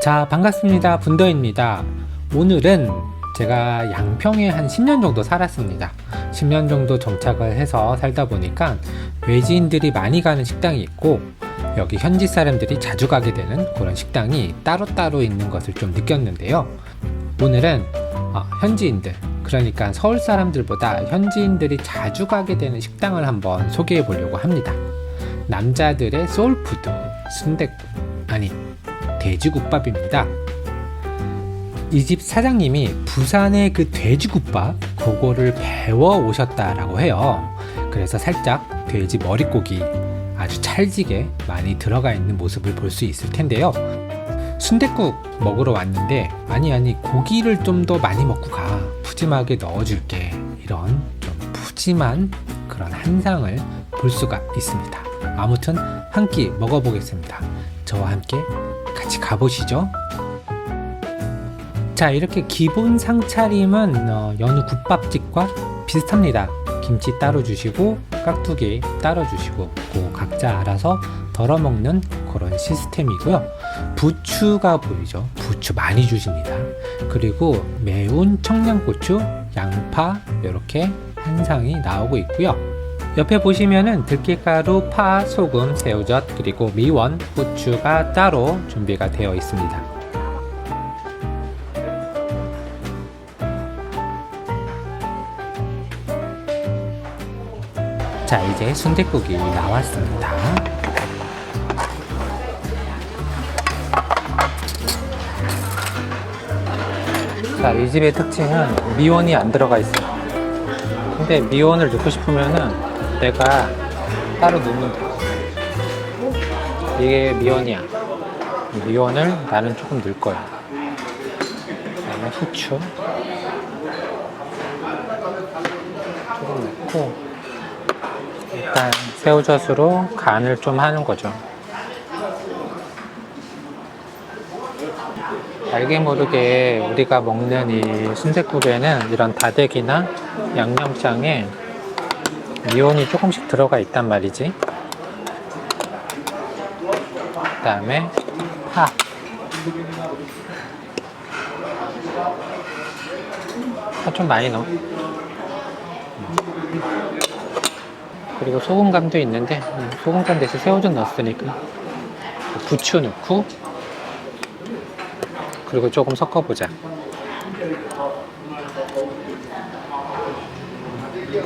자, 반갑습니다. 분더입니다. 오늘은 제가 양평에 한 10년 정도 살았습니다. 10년 정도 정착을 해서 살다 보니까 외지인들이 많이 가는 식당이 있고 여기 현지 사람들이 자주 가게 되는 그런 식당이 따로따로 있는 것을 좀 느꼈는데요. 오늘은 현지인들, 그러니까 서울 사람들보다 현지인들이 자주 가게 되는 식당을 한번 소개해 보려고 합니다. 남자들의 소울푸드, 순댓국, 아니 돼지국밥입니다. 이 집 사장님이 부산의 그 돼지국밥 그거를 배워 오셨다라고 해요. 그래서 살짝 돼지 머릿고기 아주 찰지게 많이 들어가 있는 모습을 볼 수 있을 텐데요. 순댓국 먹으러 왔는데 아니 고기를 좀 더 많이 먹고 가, 푸짐하게 넣어줄게, 이런 좀 푸짐한 그런 한상을 볼 수가 있습니다. 아무튼 한 끼 먹어보겠습니다. 저와 함께 같이 가보시죠. 자, 이렇게 기본 상차림은 여느 국밥집과 비슷합니다. 김치 따로 주시고 깍두기 따로 주시고 그 각자 알아서 덜어 먹는 그런 시스템이고요. 부추가 보이죠? 부추 많이 주십니다. 그리고 매운 청양고추, 양파 이렇게 한 상이 나오고 있고요. 옆에 보시면은 들깨가루, 파, 소금, 새우젓, 그리고 미원, 후추가 따로 준비가 되어 있습니다. 자, 이제 순댓국이 나왔습니다. 자, 이 집의 특징은 미원이 안 들어가 있어요. 근데 미원을 넣고 싶으면은 내가 따로 넣으면 돼. 이게 미원이야. 미원을 나는 조금 넣을 거야. 그다음에 후추 조금 넣고 일단 새우젓으로 간을 좀 하는 거죠. 알게 모르게 우리가 먹는 이 순댓국에는 이런 다대기나 양념장에 미원이 조금씩 들어가 있단 말이지. 그 다음에 파, 좀 많이 넣어. 그리고 소금간도 있는데 소금간 대신 새우젓 넣었으니까 부추 넣고, 그리고 조금 섞어보자.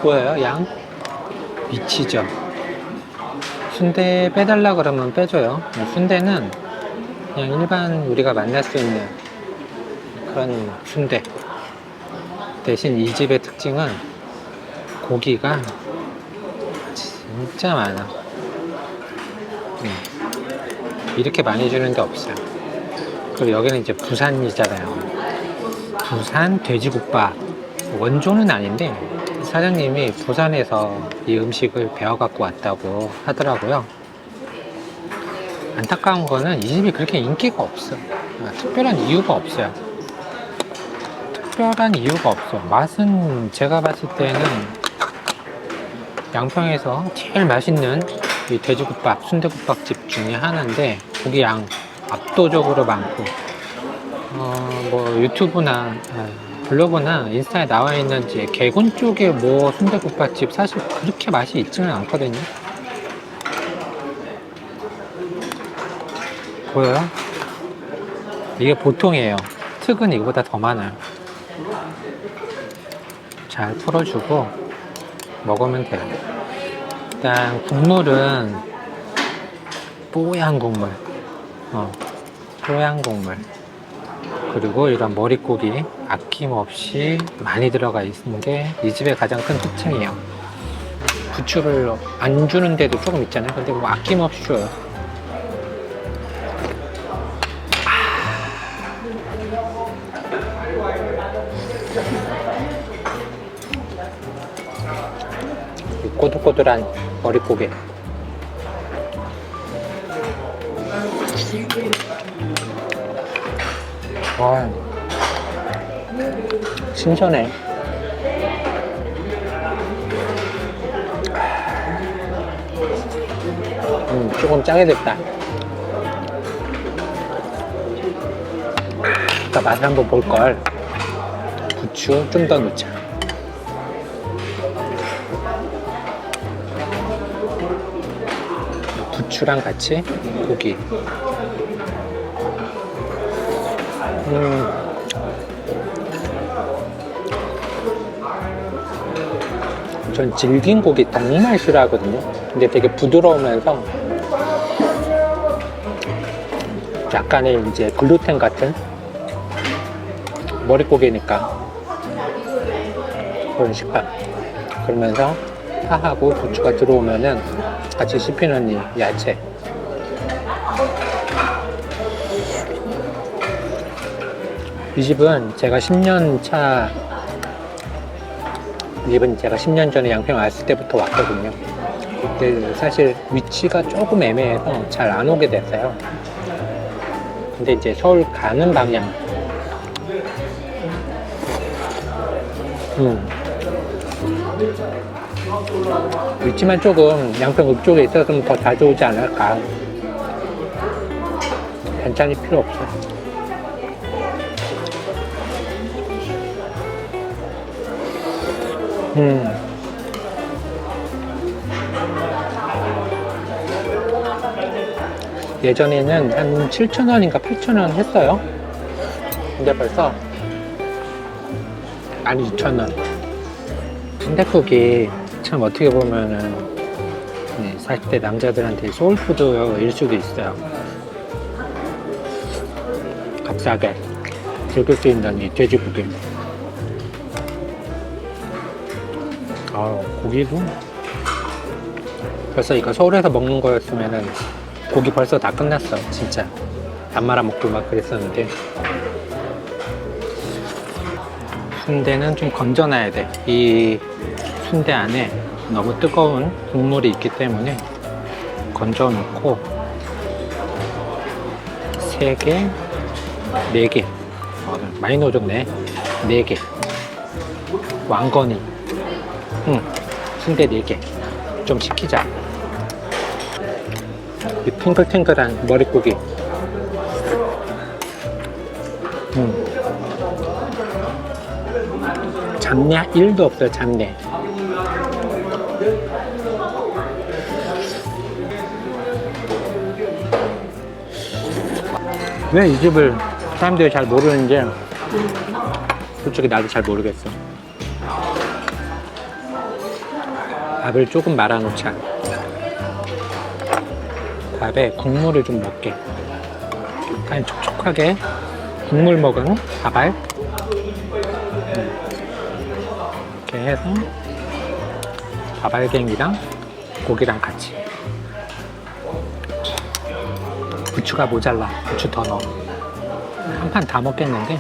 보여요? 양? 미치죠? 순대 빼달라 그러면 빼줘요. 순대는 그냥 일반 우리가 만날 수 있는 그런 순대. 대신 이 집의 특징은 고기가 진짜 많아. 이렇게 많이 주는 데 없어요. 그리고 여기는 이제 부산이잖아요. 부산 돼지국밥. 원조는 아닌데 사장님이 부산에서 이 음식을 배워갖고 왔다고 하더라고요. 안타까운 거는 이 집이 그렇게 인기가 없어. 특별한 이유가 없어요. 특별한 이유가 없어. 맛은 제가 봤을 때는 양평에서 제일 맛있는 이 돼지국밥, 순대국밥집 중에 하나인데 고기 양 압도적으로 많고, 뭐 유튜브나 블로그나 인스타에 나와 있는 이제 개군 쪽에 뭐 순대국밥집 사실 그렇게 맛이 있지는 않거든요. 보여요? 이게 보통이에요. 특은 이거보다 더 많아요. 잘 풀어주고 먹으면 돼요. 일단 국물은 뽀얀 국물, 뽀얀 국물, 그리고 이런 머릿고기 아낌없이 많이 들어가 있는 게 이 집의 가장 큰 특징이에요. 부추를 안 주는 데도 조금 있잖아요. 근데 뭐 아낌없이 줘요. 이 꼬들꼬들한 머릿고기. 와, 신선해. 조금 짜게 됐다. 아까 맛을 한번 볼걸. 부추 좀 더 넣자. 부추랑 같이 고기. 전 질긴 고기 정말 싫어하거든요. 근데 되게 부드러우면서 약간의 이제 글루텐 같은 머릿고기니까 그런 식감. 그러면서 파하고 부추가 들어오면은 같이 씹히는 이 야채. 이 집은 제가 10년 차, 이 집은 제가 10년 전에 양평 왔을 때부터 왔거든요. 그때 사실 위치가 조금 애매해서 잘 안 오게 됐어요. 근데 이제 서울 가는 방향. 위치만 조금 양평 읍쪽에 있었으면 더 자주 오지 않을까. 반찬이 필요 없어. 예전에는 한 7,000원인가 8,000원 했어요. 근데 벌써 12,000원. 순댓국이 참 어떻게 보면은 40대 남자들한테 소울푸드일 수도 있어요. 값싸게 즐길 수 있는 이 돼지고기. 고기도 벌써 이거 서울에서 먹는 거였으면은 고기 벌써 다 끝났어. 진짜 밥 말아 먹고 막 그랬었는데, 순대는 좀 건져놔야 돼. 이 순대 안에 너무 뜨거운 국물이 있기 때문에 건져 놓고 3개, 4개 많이 넣어줬네. 4개 왕건이 순대 4개 좀 식히자. 이 탱글탱글한 머릿고기. 잡내 1도 없어요. 잡내. 왜 이 집을 사람들이 잘 모르는지 솔직히 나도 잘 모르겠어. 밥을 조금 말아 놓자. 밥에 국물을 좀 먹게. 약간 촉촉하게 국물 먹은 밥알. 이렇게 해서 밥알갱이랑 고기랑 같이. 부추가 모자라. 부추 더 넣어. 한 판 다 먹겠는데.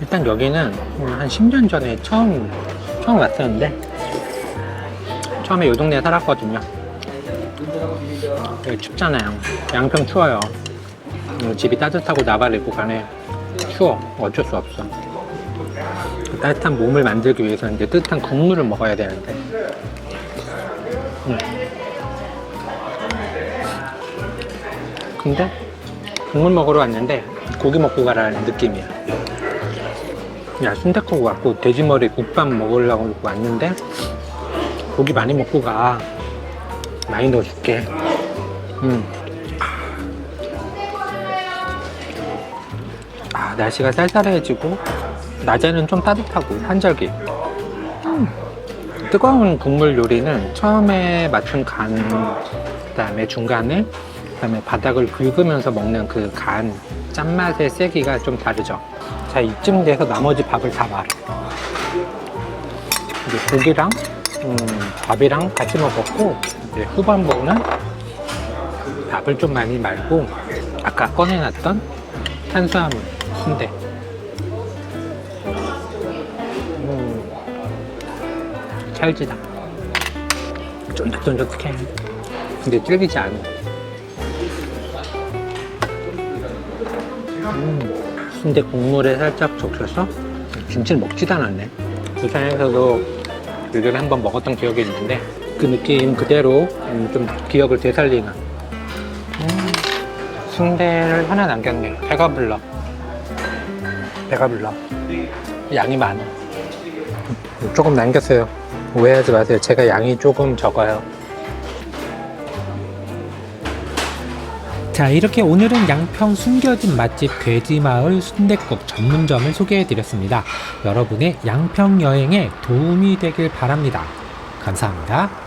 일단 여기는 한 10년 전에 처음 왔었는데, 처음에 이 동네에 살았거든요. 여기 춥잖아요. 양평 추워요. 집이 따뜻하고 나발 입고 가네. 추워. 어쩔 수 없어. 따뜻한 몸을 만들기 위해서는 이제 뜨뜻한 국물을 먹어야 되는데. 근데 국물 먹으러 왔는데 고기 먹고 가라는 느낌이야. 야, 순댓국 왔고 돼지머리 국밥 먹으려고 왔는데 고기 많이 먹고 가. 많이 넣어줄게. 날씨가 쌀쌀해지고 낮에는 좀 따뜻하고 한절기. 뜨거운 국물 요리는 처음에 맞춘 간, 그다음에 중간에, 그다음에 바닥을 긁으면서 먹는 그 간 짠맛의 세기가 좀 다르죠. 자, 이쯤 돼서 나머지 밥을 다 말아. 이제 고기랑 밥이랑 같이 먹었고, 이제 후반부는 밥을 좀 많이 말고 아까 꺼내놨던 탄수화물 순대. 찰지다. 쫀득쫀득해. 근데 질기지 않아. 순대 국물에 살짝 적셔서 김치를 먹지도 않았네. 부산에서도 예전에 한번 먹었던 기억이 있는데 그 느낌 그대로 좀 기억을 되살리는 순대를 하나 남겼네요. 배가 불러. 양이 많아. 조금 남겼어요. 오해하지 마세요. 제가 양이 조금 적어요. 자, 이렇게 오늘은 양평 숨겨진 맛집 괴지마을 순댓국 전문점을 소개해드렸습니다. 여러분의 양평 여행에 도움이 되길 바랍니다. 감사합니다.